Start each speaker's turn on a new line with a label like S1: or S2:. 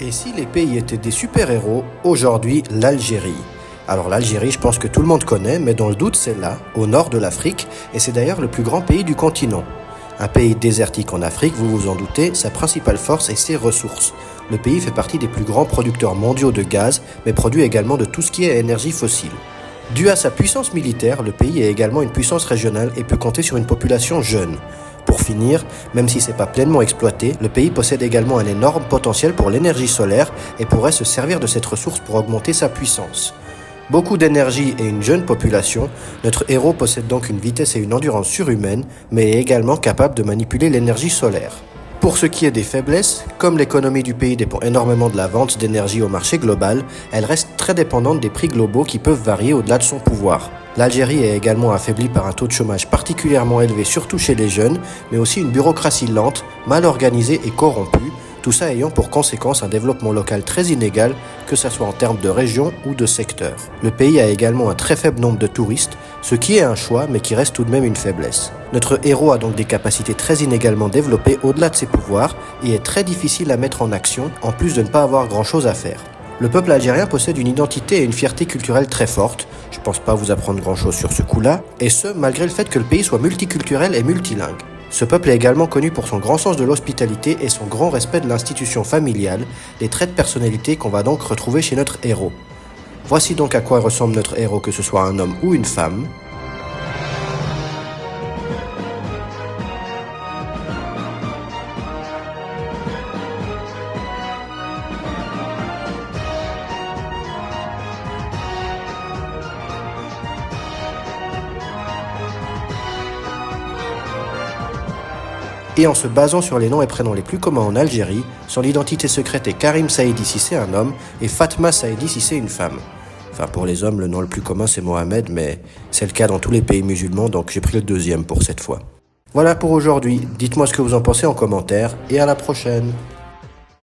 S1: Et si les pays étaient des super-héros, aujourd'hui l'Algérie. Alors l'Algérie, je pense que tout le monde connaît, mais dans le doute c'est là, au nord de l'Afrique, et c'est d'ailleurs le plus grand pays du continent. Un pays désertique en Afrique, vous vous en doutez, sa principale force est ses ressources. Le pays fait partie des plus grands producteurs mondiaux de gaz, mais produit également de tout ce qui est énergie fossile. Dû à sa puissance militaire, le pays est également une puissance régionale et peut compter sur une population jeune. Pour finir, même si c'est pas pleinement exploité, le pays possède également un énorme potentiel pour l'énergie solaire et pourrait se servir de cette ressource pour augmenter sa puissance. Beaucoup d'énergie et une jeune population, notre héros possède donc une vitesse et une endurance surhumaines, mais est également capable de manipuler l'énergie solaire. Pour ce qui est des faiblesses, comme l'économie du pays dépend énormément de la vente d'énergie au marché global, elle reste très dépendante des prix globaux qui peuvent varier au-delà de son pouvoir. L'Algérie est également affaiblie par un taux de chômage particulièrement élevé, surtout chez les jeunes, mais aussi une bureaucratie lente, mal organisée et corrompue, tout ça ayant pour conséquence un développement local très inégal, que ce soit en termes de région ou de secteur. Le pays a également un très faible nombre de touristes, ce qui est un choix mais qui reste tout de même une faiblesse. Notre héros a donc des capacités très inégalement développées au-delà de ses pouvoirs et est très difficile à mettre en action, en plus de ne pas avoir grand-chose à faire. Le peuple algérien possède une identité et une fierté culturelle très forte, je pense pas vous apprendre grand-chose sur ce coup-là, et ce, malgré le fait que le pays soit multiculturel et multilingue. Ce peuple est également connu pour son grand sens de l'hospitalité et son grand respect de l'institution familiale, des traits de personnalité qu'on va donc retrouver chez notre héros. Voici donc à quoi ressemble notre héros, que ce soit un homme ou une femme. Et en se basant sur les noms et prénoms les plus communs en Algérie, son identité secrète est Karim Saïdi si c'est un homme et Fatma Saïdi si c'est une femme. Enfin pour les hommes, le nom le plus commun c'est Mohamed, mais c'est le cas dans tous les pays musulmans, donc j'ai pris le deuxième pour cette fois. Voilà pour aujourd'hui, dites-moi ce que vous en pensez en commentaire et à la prochaine.